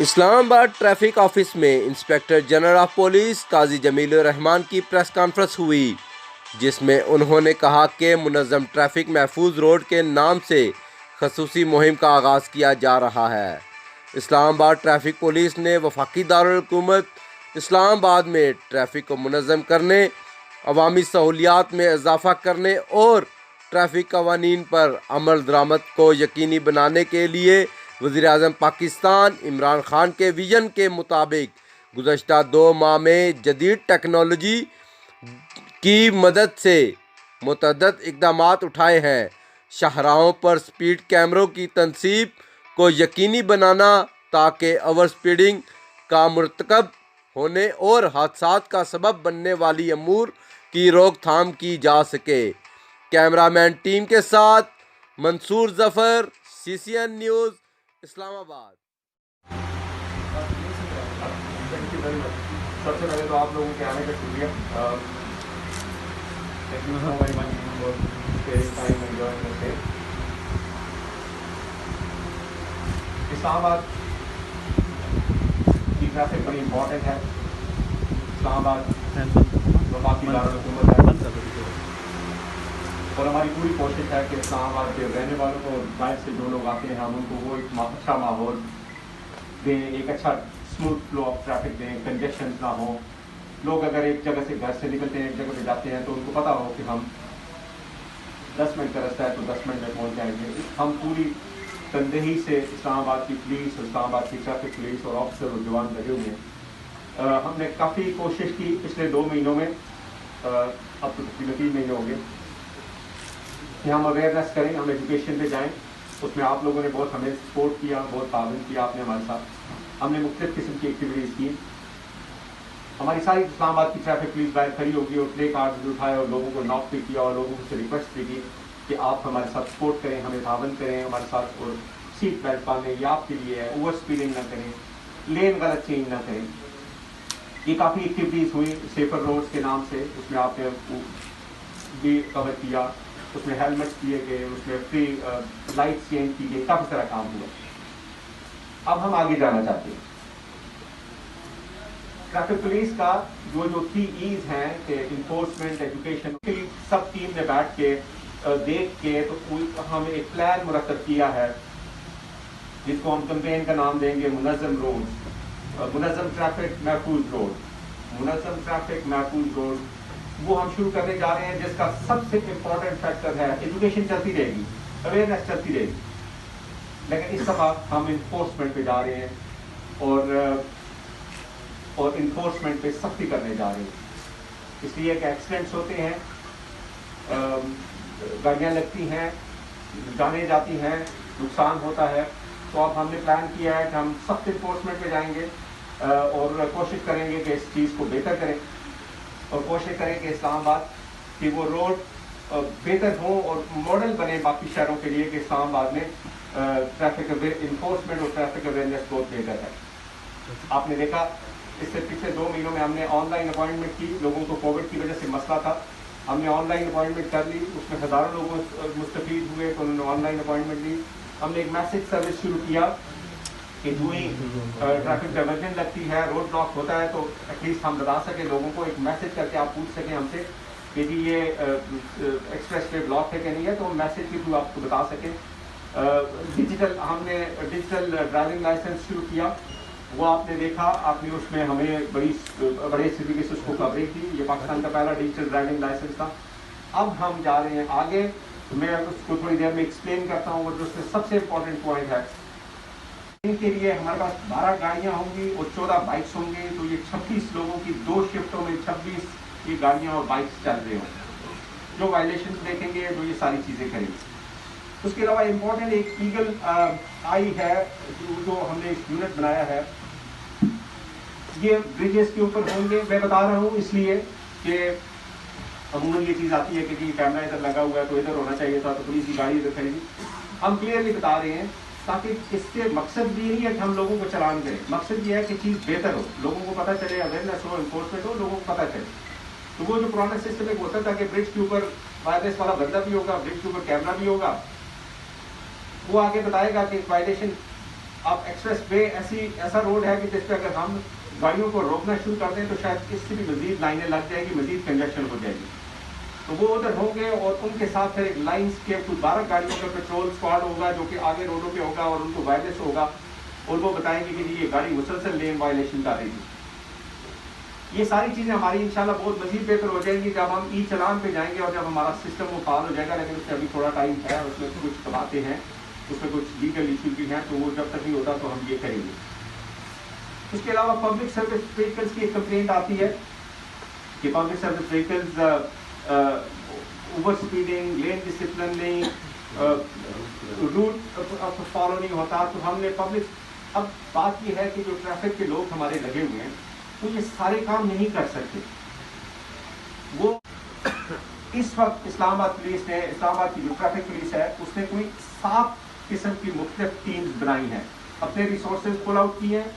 اسلام آباد traffic office میں inspector general of police قاضی جمیل الرحمان کی پریس کانفرنس ہوئی، جس میں انہوں نے کہا کہ منظم ٹریفک محفوظ روڈ کے نام سے خصوصی مہم کا آغاز کیا جا رہا ہے۔ اسلام آباد ٹریفک پولیس نے وفاقی دارالحکومت اسلام آباد میں ٹریفک کو منظم کرنے، عوامی سہولیات میں اضافہ کرنے اور ٹریفک قوانین پر عمل درآمد کو یقینی بنانے کے لیے وزیر اعظم پاکستان عمران خان کے ویژن کے مطابق گزشتہ 2 ماہ میں جدید ٹیکنالوجی کی مدد سے متعدد اقدامات اٹھائے ہیں۔ شاہراہوں پر سپیڈ کیمروں کی تنصیب کو یقینی بنانا تاکہ اوور سپیڈنگ کا مرتکب ہونے اور حادثات کا سبب بننے والی امور کی روک تھام کی جا سکے۔ کیمرہ مین ٹیم کے ساتھ منصور ظفر، CCN نیوز، اسلام آباد۔ سب سے پہلے تو آپ لوگوں کے آنے کا شکریہ۔ اسلام آباد کی ٹریفک بڑی امپورٹنٹ ہے۔ اسلام آباد وفاقی دارالحکومت ہے اور ہماری پوری کوشش ہے کہ اسلام آباد کے رہنے والوں کو، باہر سے جو لوگ آتے ہیں، ہم ان کو وہ ایک اچھا ماحول دیں، ایک اچھا اسموتھ فلو آف ٹریفک دیں، کنجیشن نہ ہو۔ لوگ اگر ایک جگہ سے گھر سے نکلتے ہیں ایک جگہ پہ جاتے ہیں تو ان کو پتہ ہو کہ ہم 10 منٹ کا رستہ ہے تو 10 منٹ میں پہنچ جائیں گے۔ ہم پوری تندہی سے اسلام آباد کی پولیس اور اسلام آباد کی ٹریفک پولیس اور آفیسر اور جوان لگے ہوئے ہیں۔ ہم نے کافی کوشش کی پچھلے 2 مہینوں میں، اب تو تقریباً 3 مہینے ہو گئے، کہ ہم اویئرنیس کریں، ہم ایجوکیشن پہ جائیں۔ اس میں آپ لوگوں نے بہت ہمیں سپورٹ کیا، بہت تعاون کیا آپ نے ہمارے ساتھ۔ ہم نے مختلف قسم کی ایکٹیویٹیز کی۔ ہماری ساری اسلام آباد کی ٹریفک پولیس باہر کھڑی ہوگی اور پلے کارڈز بھی اٹھائے اور لوگوں کو ناک بھی کیا اور لوگوں سے ریکویسٹ بھی کی کہ آپ ہمارے ساتھ سپورٹ کریں، ہمیں تعاون کریں ہمارے ساتھ، اور سیٹ بیلٹ باندھیں، یہ آپ کے لیے ہے، اوور اسپیڈنگ نہ کریں، لین غلط چینج نہ کریں۔ یہ کافی ایکٹیویٹیز ہوئی سیفر روڈز کے نام سے، اس میں آپ نے بھی کور کیا، اس میں ہیلمٹ دیے گئے، اس میں فری لائٹ چینج کی گئی، کافی طرح کام ہوا۔ اب ہم آگے جانا چاہتے ہیں۔ ٹریفک پولیس کا جو 3 E's ہیں کہ انفورسمنٹ، ایجوکیشن، سب ٹیم نے بیٹھ کے دیکھ کے تو ہم ایک پلان مرتب کیا ہے جس کو ہم کمپین کا نام دیں گے منظم روڈ، منظم ٹریفک محفوظ روڈ، منظم ٹریفک محفوظ روڈ۔ وہ ہم شروع کرنے جا رہے ہیں جس کا سب سے امپورٹنٹ فیکٹر ہے ایجوکیشن چلتی رہے گی، اویئرنیس چلتی رہے گی، لیکن اس دفعہ ہم انفورسمنٹ پہ جا رہے ہیں اور انفورسمنٹ پہ سختی کرنے جا رہے ہیں۔ اس لیے کہ ایکسیڈنٹس ہوتے ہیں، گاڑیاں لگتی ہیں، جانیں جاتی ہیں، نقصان ہوتا ہے، تو اب ہم نے پلان کیا ہے کہ ہم سخت انفورسمنٹ پہ جائیں گے اور کوشش کریں گے کہ اس چیز کو بہتر کریں اور کوشش کریں کہ اسلام آباد کی وہ روڈ بہتر ہوں اور ماڈل بنے باقی شہروں کے لیے کہ اسلام آباد میں ٹریفک انفورسمنٹ اور ٹریفک اویئرنیس بہت بہتر ہے۔ آپ نے دیکھا اس سے پچھلے 2 مہینوں میں ہم نے آن لائن اپوائنٹمنٹ کی، لوگوں کو کووڈ کی وجہ سے مسئلہ تھا، ہم نے آن لائن اپوائنٹمنٹ کر لی، اس میں ہزاروں لوگ مستفید ہوئے تو انہوں نے آن لائن اپوائنٹمنٹ لی۔ ہم نے ایک میسج سروس شروع کیا کہ جو ہی ٹریفک ڈائیورژن لگتی ہے، روڈ بلاک ہوتا ہے، تو ایٹ لیسٹ ہم بتا سکیں لوگوں کو، ایک میسج کر کے آپ پوچھ سکیں ہم سے کہ جی یہ ایکسپریس وے بلاک ہے کہ نہیں ہے، تو ہم میسج کے تھرو آپ کو بتا سکیں۔ ہم نے ڈیجیٹل ڈرائیونگ لائسنس شروع کیا، وہ آپ نے دیکھا، آپ نے اس میں ہمیں بڑے طریقے سے اس کو کوریج دی، یہ پاکستان کا پہلا ڈیجیٹل ڈرائیونگ لائسنس تھا۔ اب ہم جا رہے ہیں آگے، میں اس کو تھوڑی دیر میں ایکسپلین کرتا ہوں، اور جو اس میں سب سے امپورٹنٹ پوائنٹ ہے، ان کے لیے ہمارے پاس 12 گاڑیاں ہوں گی اور 14 بائکس ہوں گے، تو یہ 26 لوگوں کی 2 شفٹوں میں 26 یہ گاڑیاں اور بائکس چل رہے ہوں، جو وائلیشنز دیکھیں گے جو یہ ساری چیزیں کریں گے۔ اس کے علاوہ امپورٹنٹ ایک ایگل آئی ہے جو ہم نے ایک یونٹ بنایا ہے، یہ بریجز کے اوپر ہوں گے۔ میں بتا رہا ہوں اس لیے کہ عموماً یہ چیز آتی ہے کہ جی کیمرہ ادھر لگا ہوا ہے تو ادھر ہونا چاہیے تھا، تو پولیس کی گاڑی ادھر کھڑی تھی۔ ہم کلیئرلی بتا رہے ہیں تاکہ اس کے مقصد بھی نہیں ہے کہ ہم لوگوں کو چلان کریں، مقصد یہ ہے کہ چیز بہتر ہو، لوگوں کو پتہ چلے، اویئرنیس ہو، انفورسمنٹ ہو، لوگوں کو پتہ چلے۔ تو وہ جو پرانا سسٹم ایک ہوتا تھا کہ برج کے اوپر وائرلیس والا بندہ بھی ہوگا، برج کے اوپر کیمرہ بھی ہوگا، وہ آگے بتائے گا کہ وائلیشن اب ایکسپریس وے ایسا روڈ ہے کہ جس پہ اگر ہم گاڑیوں کو روکنا شروع کر دیں تو شاید اس سے بھی مزید لائنیں لگ جائیں گی, مزید کنجیکشن ہو جائے گی. تو وہ ادھر ہوں گے اور ان کے ساتھ پھر ایک لائنس کے کچھ 12 گاڑیوں کا پیٹرول اسکواڈ ہوگا جو کہ آگے روڈوں پہ ہوگا اور ان کو وائرلیس ہوگا اور وہ بتائیں گے کہ جی یہ گاڑی مسلسل لین وائلیشن کر رہی تھی. یہ ساری چیزیں ہماری انشاءاللہ بہت مزید بہتر ہو جائیں گی جب ہم ای چلان پہ جائیں گے اور جب ہمارا سسٹم وہ فعال ہو جائے گا, لیکن اس سے ابھی تھوڑا ٹائم ہے, اس میں کچھ باتیں ہیں, اس میں کچھ لیگل ایشو بھی ہیں, تو وہ جب تک نہیں ہوتا تو ہم یہ کریں گے. اس کے علاوہ پبلک سروس وہیکلس کی ایک کمپلینٹ آتی ہے کہ public service vehicles over speeding, lane discipline نہیں, روٹ فالو نہیں ہوتا. تو ہم نے پبلک, اب بات یہ ہے کہ جو ٹریفک کے لوگ ہمارے لگے ہوئے ہیں وہ یہ سارے کام نہیں کر سکتے. وہ اس وقت اسلام آباد پولیس نے, اسلام آباد کی جو ٹریفک پولیس ہے اس نے کوئی 7 قسم کی مختلف ٹیمز بنائی ہیں, اپنے ریسورسز پل آؤٹ کیے ہیں.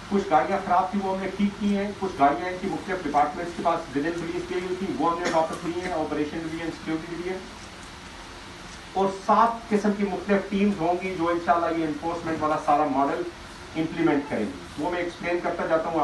کچھ گاڑیاں خراب تھیں وہ ہم نے ٹھیک کی ہیں, کچھ گاڑیاں ان کی مختلف ڈپارٹمنٹس کے پاس ود ان پولیس گئی ہوئی تھیں وہ ہم نے واپس لی ہیں, آپریشن لی ہیں, سیکورٹی لی ہے. اور 7 قسم کی مختلف ٹیمز ہوں گی جو انشاءاللہ یہ انفورسمنٹ والا سارا ماڈل امپلیمنٹ کریں گی. وہ میں ایکسپلین کرتا جاتا ہوں.